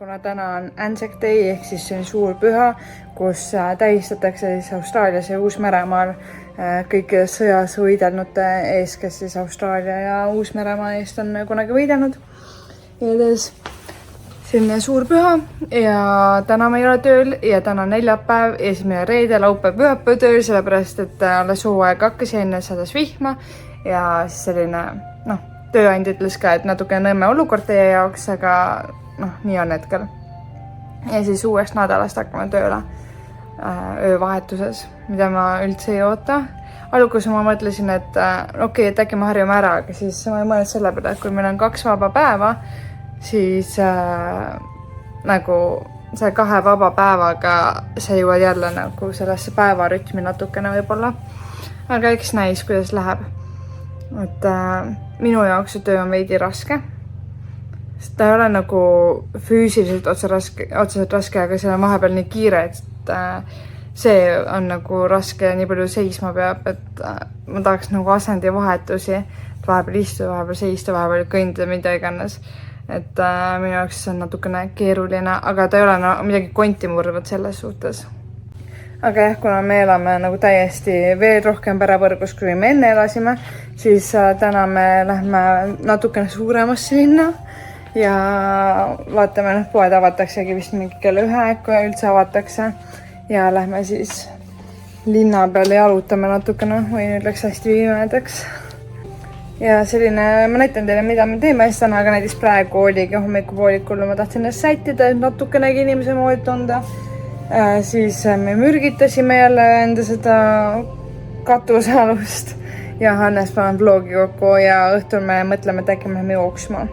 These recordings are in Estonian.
kuna täna on Anzac Day ehk siis see on suur püha, kus tähistatakse siis Austraalias ja Uus-Meremaal kõiki sõjas võidelnute ees, kes siis Austraalia ja Uus-Meremaa eest on kunagi võidelnud. Edes selline suur püha ja täna ma ei ole tööl ja täna on neljapäev, esimene reede, laupäev, pühapäev tööl, sellepärast et alles hooaeg hakkas ja enne sadas vihma ja siis selline, tööandja ütles ka, et natuke nõmme olukord teie jaoks, aga nii on hetkel. Ja siis uuest nädalast hakkame tööle öövahetuses, mida ma üldse ei oota. Alguses ma mõtlesin, et et äkki ma harjume ära, aga siis ma ei mõelnud selle peale, et kui meil on 2 vaba päeva, siis nagu see 2 vaba päevaga sa jõuad jälle nagu sellesse päevarütmi natukene võib-olla. Aga eks näis, kuidas läheb. Et minu jaoks see töö on veidi raske. Sest ta ei ole nagu füüsiliselt otseselt raske, aga see on vahepeal nii kiire, et see on nagu raske ja nii palju seisma peab, et ma tahaks nagu asendi vahetusi, et vahepeal istuda, vahepeal seista, vahepeal kõndida, mida iganes. Et minu jaoks see on natukene keeruline, aga ta ei ole midagi konti murvad selles suhtes. Aga jah, kuna me elame nagu täiesti veel rohkem perevõrgus, kui me enne elasime, siis täna me lähme natukene suuremasse linna ja vaatame, poed avataksegi vist mingi kell 1, kui üldse avatakse ja lähme siis linna peale jalutame natukene, või nüüd läks hästi viimedaks. Ja selline, ma näitan teile, mida me teeme siis täna, aga näiteks praegu oligi hommikupoolikul, ma tahtsin ennast sättida, et natukenegi inimese moodi tunda. Siis me mürgitasime jälle enda seda katusealust ja Hannes panen vlogi kokku ja õhtul me mõtleme, et äkki me läheme jooksma.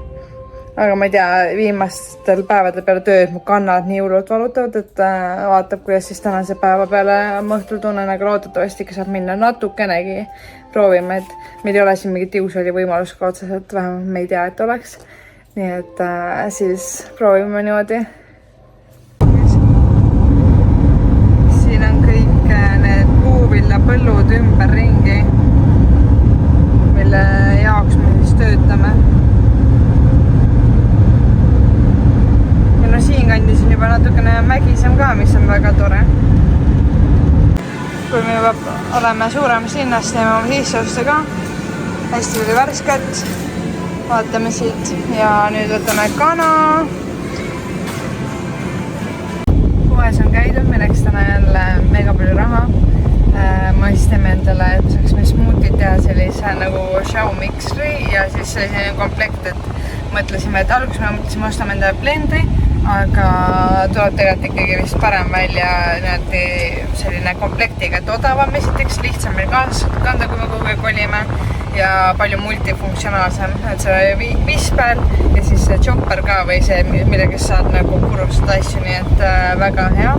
Aga ma ei tea, viimastel päevade peale tööd mu kannad nii hullult valutavad, et vaatab, kuidas siis tänase päeva peale ma õhtul tunnen, aga loodetavasti ikka saab minna natukenegi proovime, et meil ei ole siin mingit jõusali võimalus ka otseselt, vähemalt me ei tea, et oleks. Nii et siis proovime niimoodi. Siin on kõik need puuvillapõllud ümber ringi, mille jaoks me siis töötame. Ja siin kandis on juba natukene mägisem ka, mis on väga tore. Kui me juba oleme suuremas linnas, teeme oma sisseoste ka. Hästi palju värsket. Vaatame siit ja nüüd võtame kana. Poes on käidud, me läks täna jälle mega palju raha. Ma siis teeme endale, et saaks me smoothie teha sellise nagu show mixri ja siis selline komplekt, et mõtlesime, et alguses me mõtlesime ostame endale blendri, aga tuleb tegelikult ikkagi vist parem välja selline komplektiga, et odavam esiteks, lihtsam meil kanda, kui me kuhugi kolime ja palju multifunktsionaalsem, et see visper ja siis see chopper ka või see, millega saad nagu purustada asju, nii et väga hea.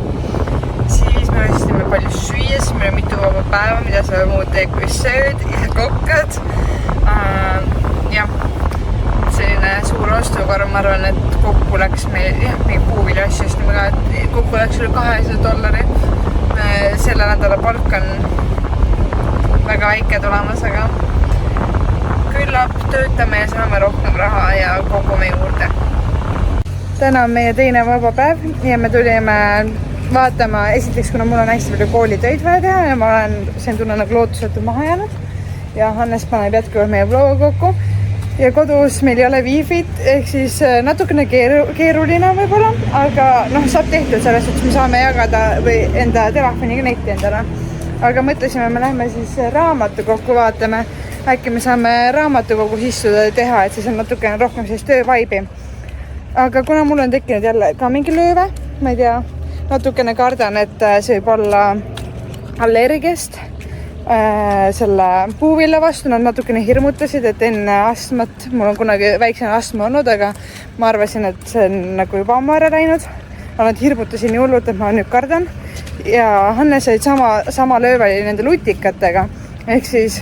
Siis me võistime palju süüa, siis meil on mitu vaba päeva, mida sa muud teed kui sööd ja kokkad. Selline suur ostukorv, ma arvan, et kokku läks meil, mingi puuvili asju, et kokku läks üle $200. Selle nädala palk on väga väike tulemas, aga küllap töötame ja saame rohkem raha ja kogume juurde. Täna on meie teine vaba päev ja me tulime vaatama, esiteks, kuna mul on hästi palju koolitöid vaja teha ja ma olen sen tunne nagu lootusetu maha jäänud ja Hannes paneb jätkuvalt meie vlogi kokku. Ja kodus meil ei ole wifi't, ehk siis natukene keeruline võib-olla, aga saab tehtud selles, et me saame jagada või enda telefoniga netti endale. Aga mõtlesime, me lähme siis raamatukokku vaatame, äkki me saame raamatukogus istuda ja teha, et siis on natukene rohkem sellist töövaibi. Aga kuna mul on tekkinud jälle ka mingi lööve, ma ei tea, natukene kardan, et see võib olla allergiast. Selle puuvilla vastu nad natukene hirmutasid, et enne astmat, mul on kunagi väiksena astma olnud, aga ma arvasin, et see on nagu juba ammu ära läinud. Nad hirmutasid nii hullult, et ma nüüd kardan. Ja Hannes olid sama löövali nende lutikatega. Ehk siis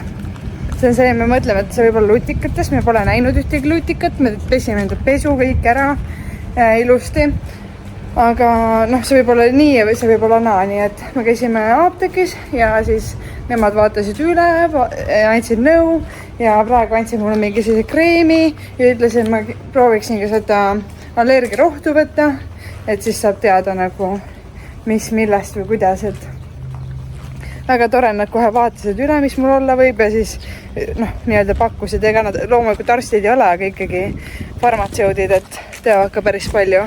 see on see, me mõtleme, et see võib olla lutikates, me pole näinud ühtegi lutikat, me pesime enda pesu kõik ära ilusti. Aga see võib olla nii ja see võib olla naa, nii et me käisime apteekis ja siis nemad vaatasid üle, andsid nõu ja praegu andsid mulle mingi sellise kreemi ja ütlesin, et ma prooviksin ka seda allergiarohtu võtta et siis saab teada nagu, mis millest või kuidas, et väga tore, nad kohe vaatasid üle, mis mul olla võib ja siis nii-öelda pakkusid, ega nad loomulikult arstid ei ole, aga ikkagi farmatseudid, et teavad ka päris palju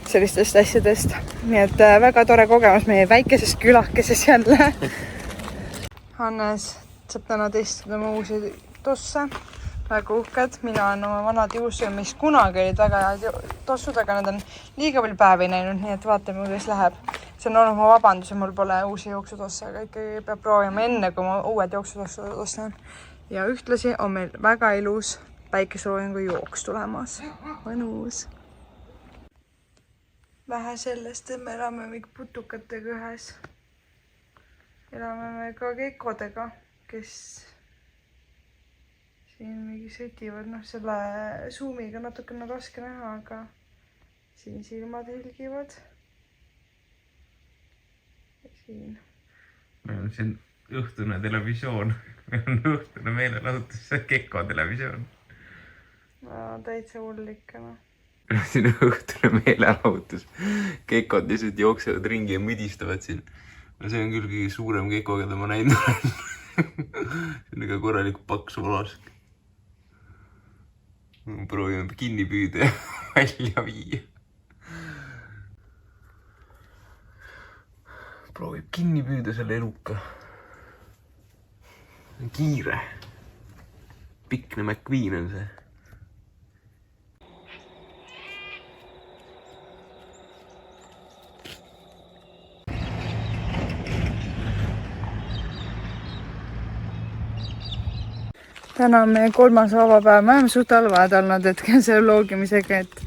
sellistest asjadest. Nii et väga tore kogemus meie väikeses külakeses jälle. Hannes saab täna testada oma uusi tosse. Väga uhked. Mina olen oma vanad juusud, mis kunagi olid väga head tossud, aga nad on liiga palju päevi näinud, nii et vaatame, kuidas läheb. See on olnud mu vabandus ja mul pole uusi jooksutosse, aga ikkagi peab proovima enne, kui ma uued jooksutosse ostan. Ja ühtlasi on meil väga ilus päikeseloojangu jooks tulemas. Mõnus. Vähe sellest, et me elame mingi putukatega ühes. Elame me ka kekodega, kes siin mingi sõtivad, selle zoomiga natukene raske näha, aga siin silmad helgivad. Ja siin. Meil on siin õhtune televisioon. Meil on õhtune meelelahutus, Kekko televisioon. Täitsa hull ikka. Siin on õhtune meelelahutus. Kekod lihtsalt jooksevad ringi ja müdistavad siin. See on küll kõige suurem Kekko, keda ma näinud olen. See on ikka korralik paks valask. Proovime kinni püüda ja välja viia. Proovib kinni püüda selle eluka. Kiire. Pikne McQueen on see. Täna on meie 3. vabapäev. Me oleme suht halvad olnud hetkel selle vlogimisega, et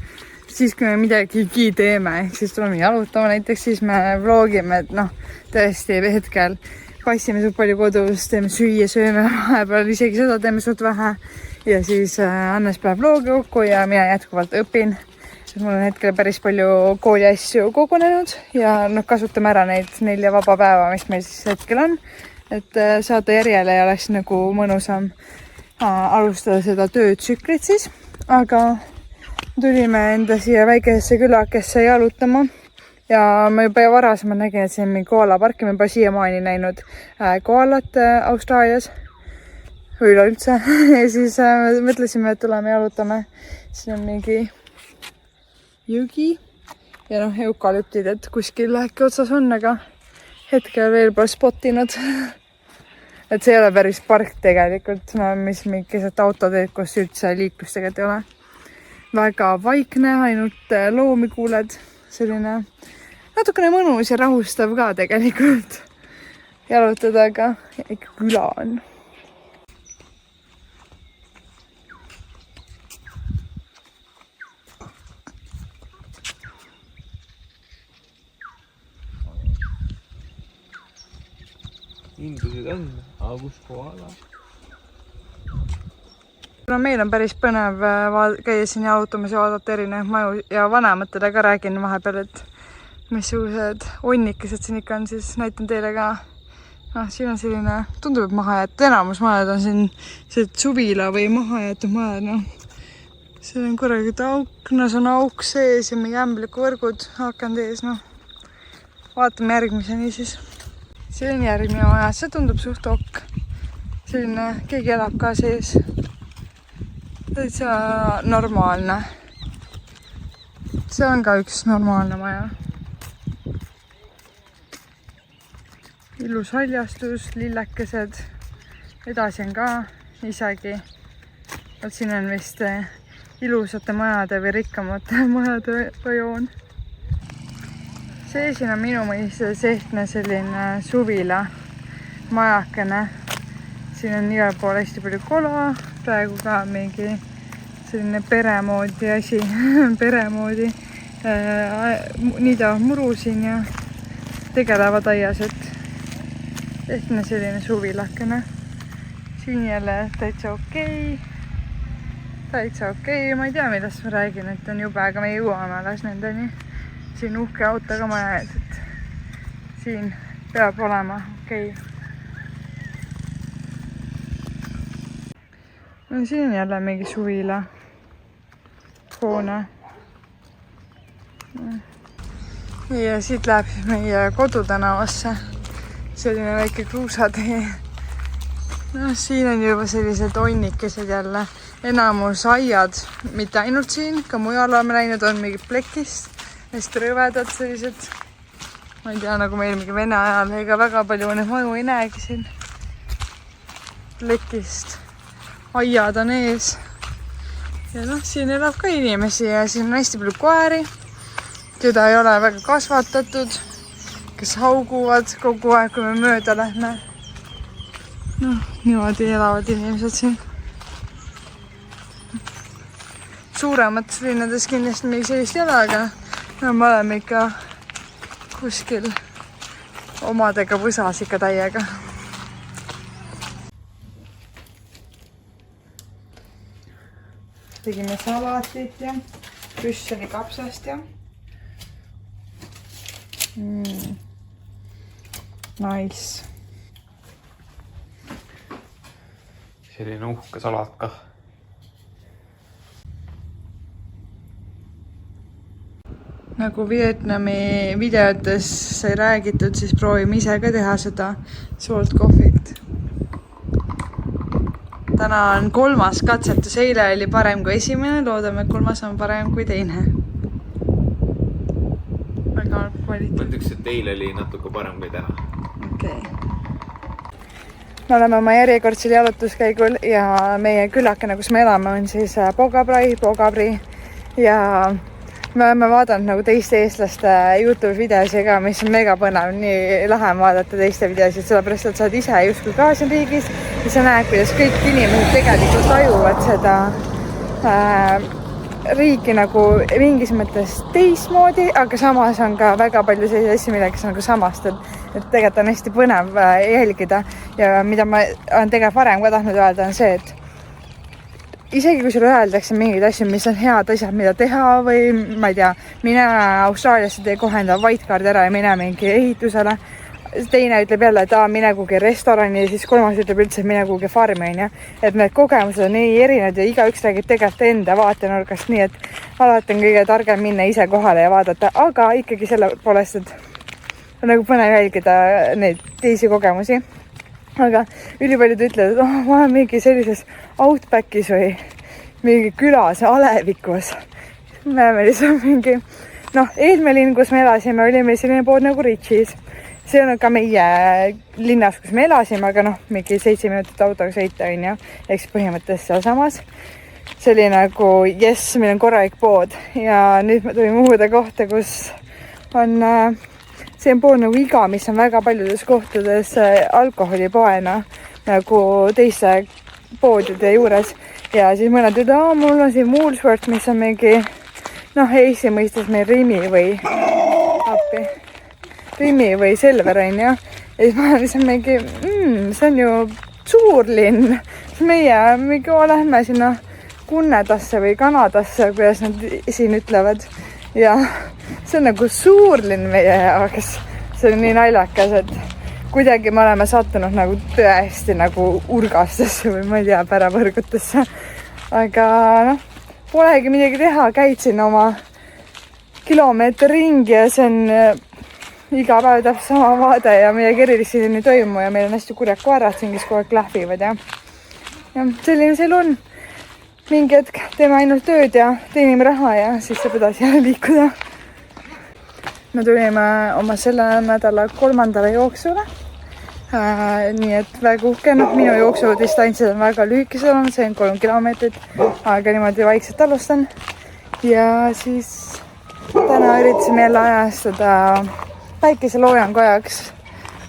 siis kui me midagi teeme, ehk siis tuleme jalutama näiteks, siis me vlogime, et tõesti hetkel passime suht palju kodus, teeme süüa, sööme vahepeal, isegi seda teeme suht vähe. Ja siis Hannes peab vlogi kokku ja mina jätkuvalt õpin. Mul on hetkel päris palju kooli asju kogunenud ja kasutame ära neid 4 vaba päeva, mis meil siis hetkel on. Et saada järjele ja oleks nagu mõnusam alustada seda töötsüklit siis, aga tulime enda siia väikesesse külakesse jalutama ja ma juba varasemalt nägin, et siin on mingi koalapark ja ma juba siiamaani näinud koalat Austraalias või üleüldse ja siis mõtlesime, et tuleme jalutame. Siin on mingi jõgi ja eukalüptid, et kuskil äkki otsas on, aga hetkel veel pole spottinud. Et see ei ole päris park tegelikult, mis mingised autoteed, kus üldse liiklust tegelikult ei ole. Väga vaikne, ainult loomi kuuled. Selline natukene mõnus ja rahustav ka tegelikult jalutada, aga ikka küla on. Indused on, aga kus kohal? Meil on päris põnev käia siin jalutamas ja vaadata erinevaid maju ja vanematele ka räägin vahepeal, et missugused onnikesed siin ikka on, siis näitan teile ka. Siin on selline, tundub, et mahajäetud, enamus majad on siin suvila või mahajäetud majad. See on korralikult auknas on auk sees ja mingi ämbliku võrgud hakanud ees. Vaatame järgmiseni siis. See on järgmine maja, see tundub suht ok. Selline, keegi elab ka sees. Täitsa normaalne. See on ka üks normaalne maja. Ilus haljastus, lillekesed. Edasi on ka isegi. Siin on vist ilusate majade või rikkamate majade rajoon. See siin on minu mõistes ehtne selline suvila majakene. Siin on igal pool hästi palju kola, praegu ka mingi selline peremoodi asi, peremoodi niidavad muru siin ja tegelevad aias, et ehtne selline suvilakene. Siin jälle täitsa okei. Täitsa okei, ma ei tea, millest ma räägin, et on jube, aga me jõuame alles nendeni. Siin uhke auto ka maja ees, et siin peab olema okei. Siin on jälle mingi suvila hoone. ja siit läheb siis meie kodutänavasse. Selline väike kruusatee. No, siin on juba sellised onnikesed jälle. Enamus aiad, mitte ainult siin, ka mujal oleme läinud, on mingid plekist. Hästi rõvedad sellised. Ma ei tea, nagu meil mingi Vene ajal, ega väga palju neid maju ei näegi siin. Plekist. Aiad on ees. Ja noh, siin elab ka inimesi ja siin on hästi palju koeri, keda ei ole väga kasvatatud, kes hauguvad kogu aeg, kui me mööda lähme. Noh, niimoodi elavad inimesed siin. Suuremates linnades kindlasti meil sellist ei ole, aga no, me oleme ikka kuskil omadega võsas ikka täiega. Tegime salatit ja Brüsseli kapsast ja nice. Selline uhke salat ka. Nagu Vietnami videotes sai räägitud, siis proovime ise ka teha seda salt kohvit. Täna on 3. katsetus, eile oli parem kui esimene, loodame, et 3. on parem kui teine. Väga kvaliteet. Ma ütleks, et eile oli natuke parem kui täna. Okay. Me oleme oma järjekordsel jalutuskäigul ja meie külakene, kus me elame, on siis Pogabri ja me oleme vaadanud nagu teiste eestlaste YouTube videosi ka, mis on mega põnev, nii lahe vaadata teiste videosid, sellepärast, et sa oled ise justkui ka siin riigis ja sa näed, kuidas kõik inimesed tegelikult tajuvad seda riiki nagu mingis mõttes teistmoodi, aga samas on ka väga palju selliseid asju, millega sa nagu samastad. Et tegelikult on hästi põnev jälgida ja mida ma olen tegelikult varem ka tahtnud öelda on see, et isegi kui sulle öeldakse mingeid asju, mis on head asjad, mida teha või ma ei tea, mine Austraaliasse tee kohe enda whitecard ära ja mine mingi ehitusele. Teine ütleb jälle, et mine kuhugi restorani ja siis 3. ütleb üldse, et mine kuhugi farmi. Et need kogemused on nii erinevad ja igaüks räägib tegelikult enda vaatenurgast, nii et alati on kõige targem minna ise kohale ja vaadata, aga ikkagi selle poolest, et on nagu põnev jälgida neid teisi kogemusi. Aga ülipaljud ütlevad, et ma olen mingi sellises outbackis või mingi külas Alevikus. Me oleme lihtsalt mingi, eelmine linn, kus me elasime, oli meil selline pood nagu Richies. See on ka meie linnas, kus me elasime, aga mingi 7 minutit autoga sõita on ju. Eks põhimõttes seal samas. See oli nagu, meil on korralik pood ja nüüd me tulime uude kohta, kus on... See on pool nagu Iga, mis on väga paljudes kohtades alkoholipoena nagu teiste poodide juures. Ja siis mõned ütlevad, mul on siin Woolworth, mis on mingi, Eesti mõistes meil Rimi või Selver on ju. Ja siis ma olen lihtsalt mingi, see on ju suur linn. Meie lähme sinna Kunnedasse või Kanadasse, kuidas nad siin ütlevad. Ja see on nagu suur linn meie jaoks. See on nii naljakas, et kuidagi me oleme sattunud nagu tõesti nagu urgastesse või ma ei tea, päravõrgutesse. Aga polegi midagi teha, käid siin oma kilomeeter ringi ja see on iga päev täpselt sama vaade ja midagi erilist siin ei toimu ja meil on hästi kurjad koerad siin, kes kogu aeg lähvivad ja selline see on. Mingi hetk teeme ainult tööd ja teenime raha ja siis saab edasi liikuda. Me tulime oma selle nädala 3. jooksule. Nii et väga uhke. Minu jooksudistantsid on väga lühikesed on, see on 3 kilomeetrit, aga niimoodi vaikselt alustan. Ja siis täna üritasime jälle ajastada päikeseloojangu ajaks.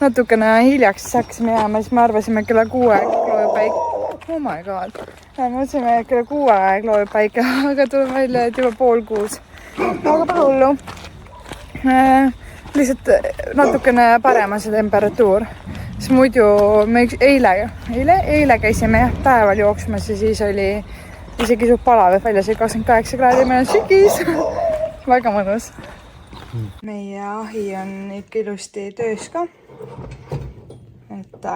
Natukene hiljaks siis hakkasime jääma, siis me arvasime kella 6 loojub päike. Oh my god. Mõtlesime, et kella 6 aeg loojub päike, aga tuleb välja, et juba 5:30. Aga pole hullu. Lihtsalt natukene parem on see temperatuur. Siis muidu me eile käisime päeval jooksmas ja siis oli isegi suht palav, väljas oli 28 kraadi, meil on sügis. Väga mõnus. Meie ahi on ikka ilusti töös ka. Et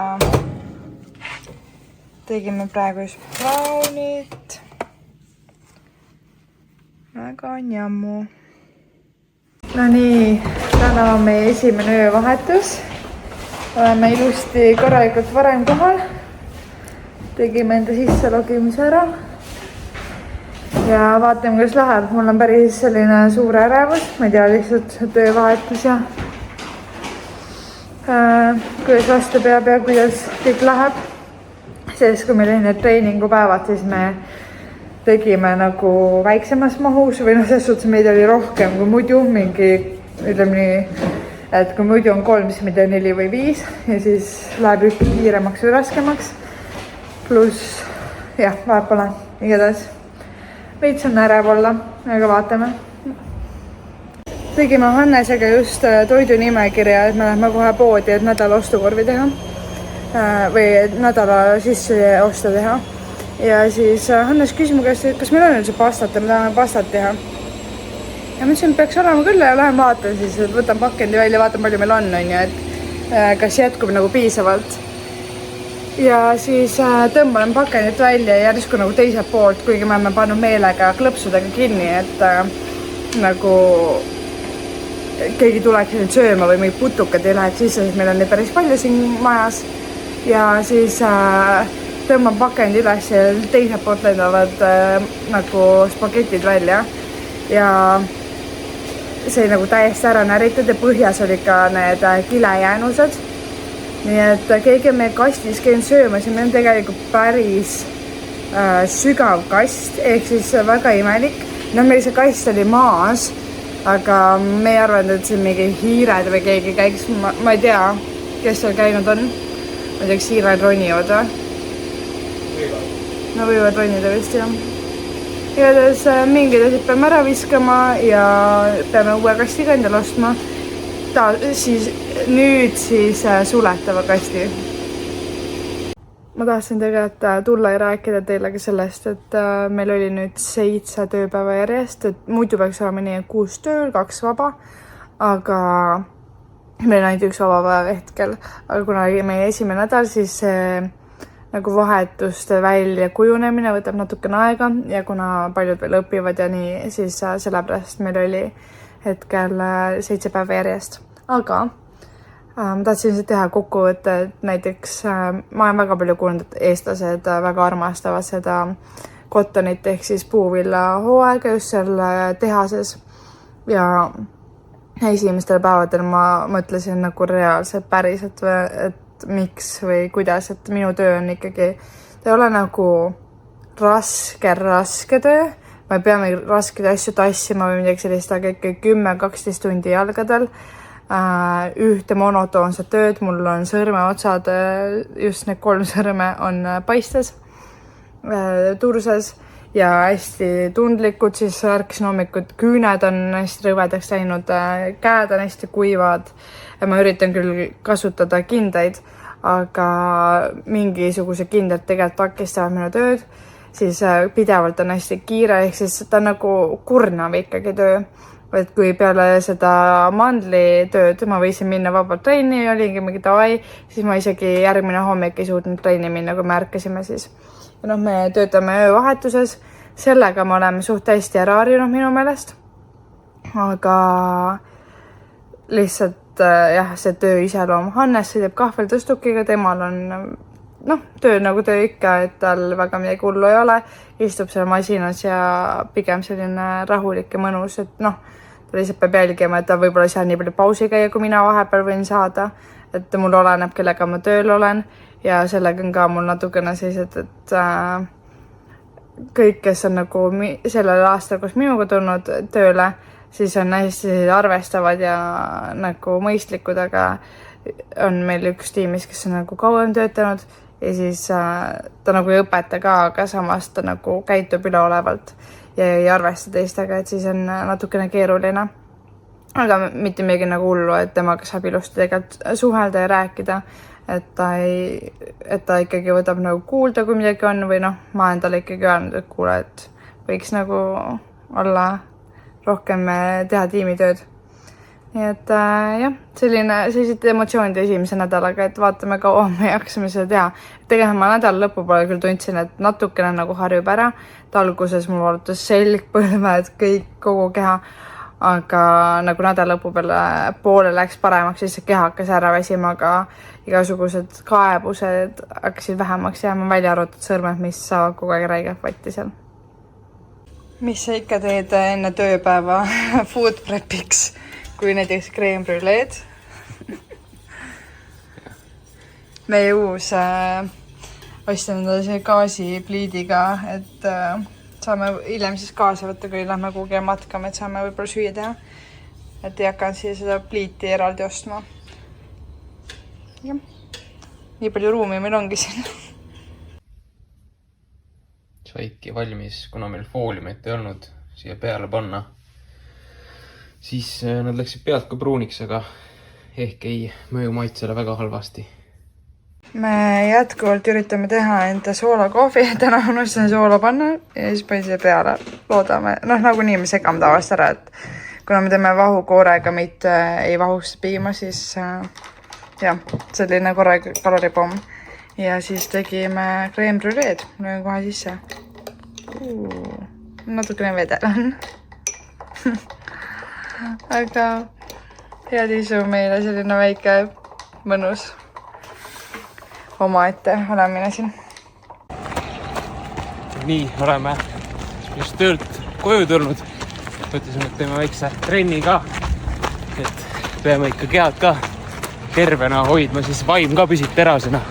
tegime praegu just braunit. Väga on jammu. No nii, täna on meie esimene öövahetus. Oleme ilusti korralikult varem kohal. Tegime enda sisse logimise ära. Ja vaatame, kuidas läheb. Mul on päris selline suur ärevus. Ma ei tea, lihtsalt öövahetus ja kuidas vastu peab ja kuidas kõik läheb. Sest kui meil oli need treeningupäevad, siis me tegime nagu väiksemas mahus või selles suhtes meid oli rohkem kui muidu, mingi ütleme nii, et kui muidu on 3, siis meid on 4 või 5 ja siis läheb ühte kiiremaks või raskemaks. Pluss jah, vahet pole, igatahes veits on ärev olla, aga vaatame. Tegime Hannesega just toidunimekirja, et me lähme kohe poodi, et nädala ostukorvi teha või nädala sisse osta teha. Ja siis Hannes küsis mu käest, et kas meil on üldse pastat ja me tahame pastat teha. Ja ma ütlesin, et peaks olema küll ja lähen vaatan siis, et võtan pakendi välja, vaatan palju meil on ja et kas jätkub nagu piisavalt. Ja siis tõmban pakendit välja ja järsku nagu teiselt poolt, kuigi me oleme pannud meelega klõpsudega kinni, et nagu keegi tuleks nüüd sööma või mingid putukad ei läheks sisse, sest meil on neid päris palju siin majas. Ja siis tõmban pakendi üles ja teiselt poolt lendavad nagu spagetid välja ja see nagu täiesti ära näritud ja põhjas oli ka need kilejäänused. Nii et keegi on meie kastis käinud söömas ja meil on tegelikult päris sügav kast, ehk siis väga imelik. No meil see kast oli maas, aga me ei arvanud, et see mingi hiired või keegi käiks, ma ei tea, kes seal käinud on. Ma ei tea, kas hiired ronivad või? No võivad ronida vist, jah. Igatahes mingid asjad peame ära viskama ja peame uue kasti ka endale ostma. Nüüd siis suletava kasti. Ma tahtsin tegelikult tulla ja rääkida teile ka sellest, et meil oli nüüd 7 tööpäeva järjest, et muidu peaks olema nii 6 tööl, 2 vaba, aga meil on ainult 1 vaba päev hetkel. Aga kuna meie esimene nädal, siis nagu vahetuste välja kujunemine võtab natukene aega ja kuna paljud veel õpivad ja nii, siis sellepärast meil oli hetkel 7 päeva järjest. Aga ma tahtsin teha kokkuvõtte, et näiteks ma olen väga palju kuulnud, et eestlased väga armastavad seda kottonit ehk siis puuvilla hooaega just seal tehases ja esimestel päevadel ma mõtlesin nagu reaalselt päriselt, et miks või kuidas, et minu töö on ikkagi, ta ei ole nagu raske töö, ma ei pea mingi raskeid asju tassima või midagi sellist, aga ikka 10-12 tundi jalgadel, ühte monotoonset tööd, mul on sõrmeotsad, just need 3 sõrme on paistes, turses ja hästi tundlikud, siis ärkasin hommikut, küüned on hästi rõvedaks läinud, käed on hästi kuivad ja ma üritan küll kasutada kindaid, aga mingisuguse kindad tegelikult takistavad minu tööd, siis pidevalt on hästi kiire, ehk siis ta on nagu kurnav ikkagi töö. Et kui peale seda mandlitööd ma võisin minna vabalt trenni, oligi mingi davai, siis ma isegi järgmine hommik ei suutnud trenni minna, kui me ärkasime siis. Ja noh, me töötame öövahetuses, sellega me oleme suht hästi ära harjunud minu meelest, aga lihtsalt jah, see töö iseloom. Hannes sõidab kahveltõstukiga, temal on töö nagu töö ikka, et tal väga midagi hullu ei ole, istub seal masinas ja pigem selline rahulik ja mõnus, et ta lihtsalt peab jälgima, et ta võib-olla seal nii palju pausi käia, kui mina vahepeal võin saada, et mul oleneb, kellega ma tööl olen ja sellega on ka mul natukene sellised, et kõik, kes on nagu sellel aastal, kus minuga tulnud tööle, siis on hästi arvestavad ja nagu mõistlikud, aga on meil üks tiimis, kes on nagu kauem töötanud ja siis ta nagu ei õpeta ka, aga samas ta nagu käitub üleolevalt ja ei arvesta teistega, et siis on natukene keeruline. Aga mitte midagi nagu hullu, et temaga saab ilusti tegelikult suhelda ja rääkida, et ta ikkagi võtab nagu kuulda, kui midagi on või ma olen talle ikkagi öelnud, et kuule, et võiks nagu olla rohkem teha tiimitööd. Nii et jah, sellised emotsioonid esimese nädalaga, et vaatame kaua me jaksame seda teha. Tegelikult ma nädala lõpu poole küll tundsin, et natukene nagu harjub ära. Alguses mul valutas selg, põlved, kõik, kogu keha. aga nagu nädala lõpu peale poole läks paremaks, siis see keha hakkas ära väsima, aga igasugused kaebused hakkasid vähemaks jääma, välja arvatud sõrmed, mis saavad kogu aeg räigelt vatti seal. Mis sa ikka teed enne tööpäeva food prepiks, kui näiteks crème brûleed? Meie uus ostsin endale gaasipliidiga, et saame hiljem siis kaasa võtta, kui lähme kuhugi matkama, et saame võib-olla süüa teha. Et ei hakanud siia seda pliiti eraldi ostma. Ja. Nii palju ruumi meil ongi siin. Saidki valmis, kuna meil fooliumit ei olnud siia peale panna. Siis nad läksid pealt ka pruuniks, aga ehk ei mõju maitsele väga halvasti. Me jätkuvalt üritame teha enda soolakohvi, täna unustasin soola panna ja siis panin siia peale. Loodame, nagunii me segame tavaliselt ära, et kuna me teeme vahukoorega, mitte ei vahusta piima, siis jah, selline korra kaloripomm. Ja siis tegime crème brûleed, löön kohe sisse. Natukene vedel on. Aga head isu meile selline väike mõnus omaette olemine siin. Nii, oleme just töölt koju tulnud. Mõtlesime, et teeme väikse trenni ka. Et peame ikka kead ka tervena hoidma, siis vaim ka püsib terasena.